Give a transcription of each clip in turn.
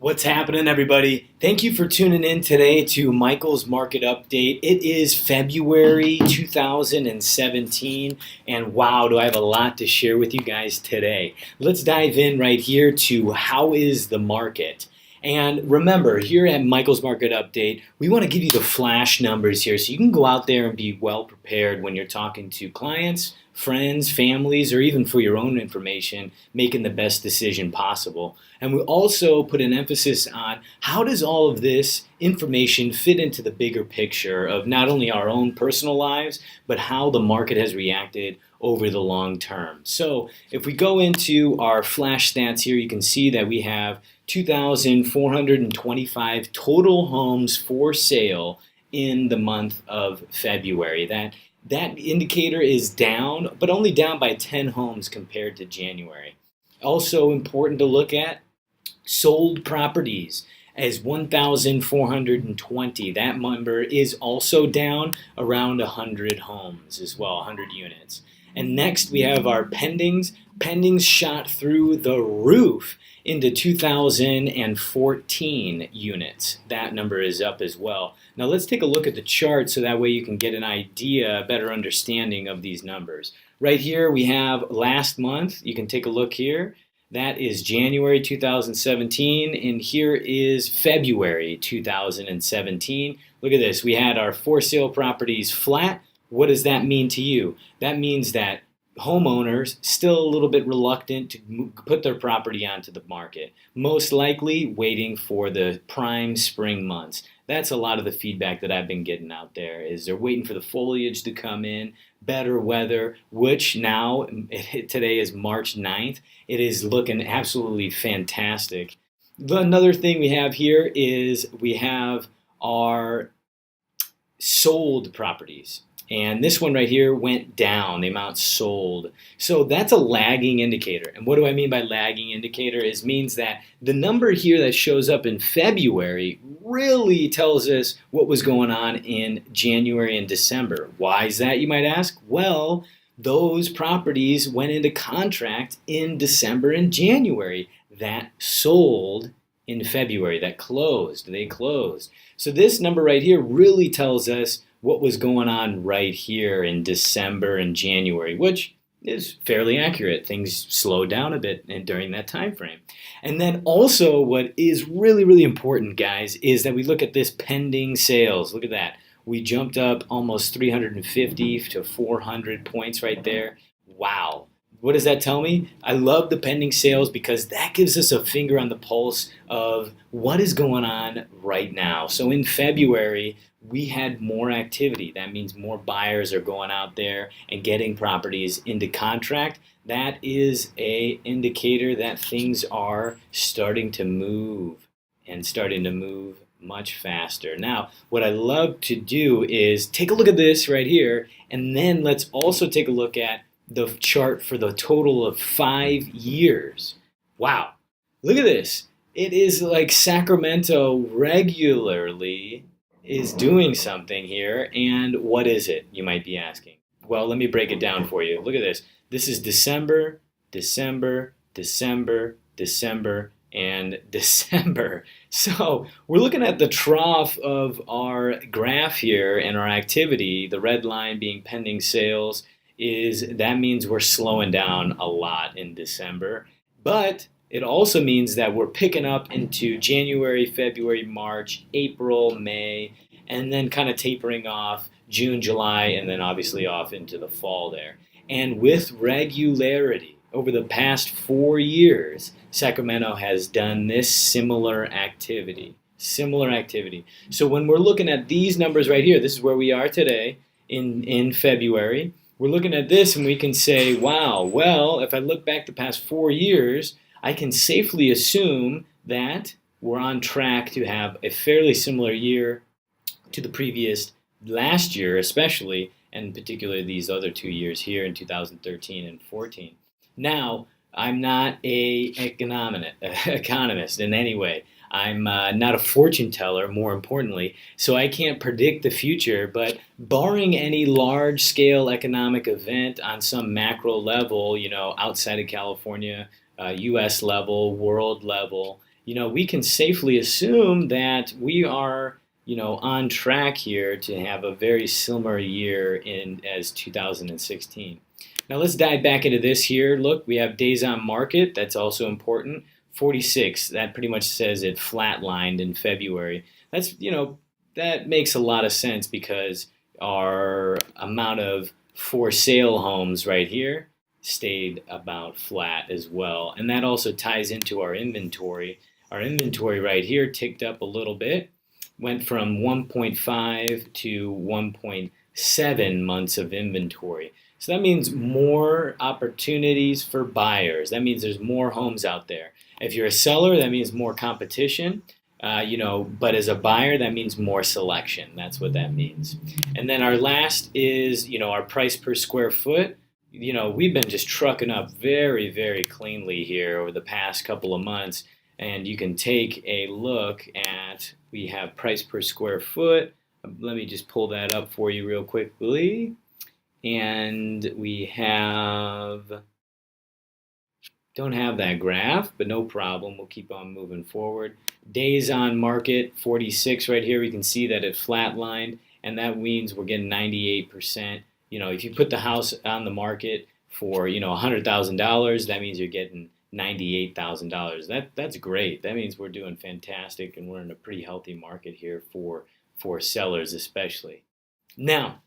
What's happening, everybody? Thank you for tuning in today to Michael's Market Update. It is February 2017, and wow, do I have a lot to share with you guys today. Let's dive in right here to how is the market. And remember, here at Michael's Market Update, we want to give you the flash numbers here so you can go out there and be well prepared when you're talking to clients, friends, families, or even for your own information, making the best decision possible. And we also put an emphasis on how does all of this information fit into the bigger picture of not only our own personal lives, but how the market has reacted over the long term. So if we go into our flash stats here, you can see that we have 2,425 total homes for sale in the month of February. That indicator is down, but only down by 10 homes compared to January. Also important to look at, sold properties as 1,420. That number is also down around 100 homes as well, 100 units. And next we have our pendings. Pendings shot through the roof into 2014 units. That number is up as well. Now let's take a look at the chart so that way you can get an idea, a better understanding of these numbers. Right here we have last month. You can take a look here. That is January 2017, and here is February 2017. Look at this. We had our for sale properties flat. What does that mean to you? That means that homeowners still a little bit reluctant to put their property onto the market, most likely waiting for the prime spring months. That's a lot of the feedback that I've been getting out there is they're waiting for the foliage to come in, better weather, which now today is March 9th. It is looking absolutely fantastic. Another thing we have here is we have our sold properties. And this one right here went down, the amount sold. So that's a lagging indicator. And what do I mean by lagging indicator? It means that the number here that shows up in February really tells us what was going on in January and December. Why is that, you might ask? Well, those properties went into contract in December and January. That sold in February, that closed, they closed. So this number right here really tells us what was going on right here in December and January, which is fairly accurate. Things slowed down a bit during that time frame. And then also what is really, really important, guys, is that we look at this pending sales. Look at that. We jumped up almost 350 to 400 points right there. Wow. What does that tell me? I love the pending sales because that gives us a finger on the pulse of what is going on right now. So in February, we had more activity. That means more buyers are going out there and getting properties into contract. That is an indicator that things are starting to move and starting to move much faster. Now, what I love to do is take a look at this right here, and then let's also take a look at the chart for the total of 5 years. Wow, look at this. It is like Sacramento regularly is doing something here, and what is it, you might be asking? Well, let me break it down for you. Look at this. This is December, December, December, December, and December. So we're looking at the trough of our graph here and our activity, the red line being pending sales, that means we're slowing down a lot in December. But it also means that we're picking up into January, February, March, April, May, and then kind of tapering off June, July, and then obviously off into the fall there. And with regularity, over the past 4 years, Sacramento has done this similar activity. Similar activity. So when we're looking at these numbers right here, this is where we are today in February. We're looking at this and we can say, wow, well, if I look back the past 4 years, I can safely assume that we're on track to have a fairly similar year to the previous last year, especially, and particularly these other 2 years here in 2013 and 14. Now, I'm not an economist in any way. I'm not a fortune teller, more importantly, so I can't predict the future, but barring any large-scale economic event on some macro level, outside of California, U.S. level, world level, we can safely assume that we are, on track here to have a very similar year as 2016. Now let's dive back into this here. Look, we have days on market. That's also important. 46. That pretty much says it flatlined in February. That makes a lot of sense because our amount of for sale homes right here stayed about flat as well. And that also ties into our inventory. Our inventory right here ticked up a little bit, went from 1.5 to 1.7 months of inventory. So that means more opportunities for buyers. That means there's more homes out there. If you're a seller, that means more competition. But as a buyer, that means more selection. That's what that means. And then our last is, our price per square foot. We've been just trucking up very, very cleanly here over the past couple of months. And you can take a look at, we have price per square foot. Let me just pull that up for you real quickly. And we don't have that graph, but no problem. We'll keep on moving forward. Days on market, 46 right here. We can see that it flatlined, and that means we're getting 98%. If you put the house on the market for, $100,000, that means you're getting $98,000. That's great. That means we're doing fantastic, and we're in a pretty healthy market here for sellers especially. Now,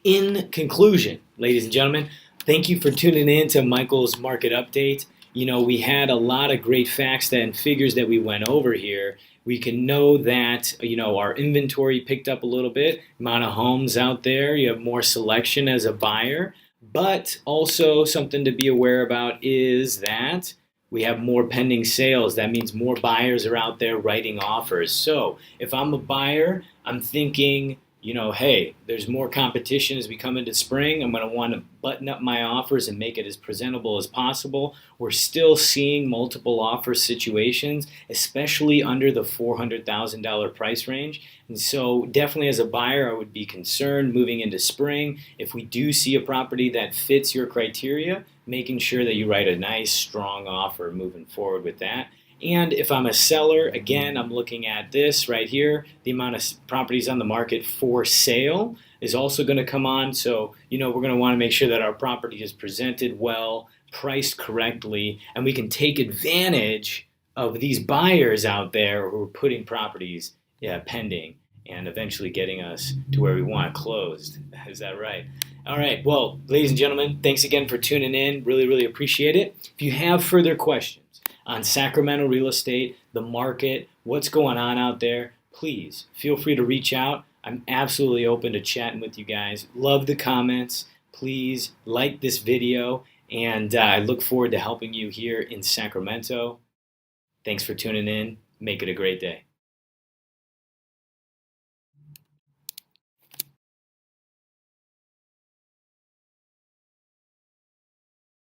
in conclusion, ladies and gentlemen, thank you for tuning in to Michael's Market Update. We had a lot of great facts and figures that we went over here. We can know that, our inventory picked up a little bit, amount of homes out there, you have more selection as a buyer. But also something to be aware about is that we have more pending sales. That means more buyers are out there writing offers. So if I'm a buyer, I'm thinking, hey, there's more competition as we come into spring. I'm going to want to button up my offers and make it as presentable as possible. We're still seeing multiple offer situations, especially under the $400,000 price range. And so definitely as a buyer, I would be concerned moving into spring. If we do see a property that fits your criteria, making sure that you write a nice, strong offer moving forward with that. And if I'm a seller, again, I'm looking at this right here. The amount of properties on the market for sale is also going to come on. So, we're going to want to make sure that our property is presented well, priced correctly, and we can take advantage of these buyers out there who are putting properties pending and eventually getting us to where we want it closed. Is that right? All right. Well, ladies and gentlemen, thanks again for tuning in. Really, really appreciate it. If you have further questions on Sacramento real estate, the market, what's going on out there, please feel free to reach out. I'm absolutely open to chatting with you guys. Love the comments. Please like this video, and I look forward to helping you here in Sacramento. Thanks for tuning in. Make it a great day.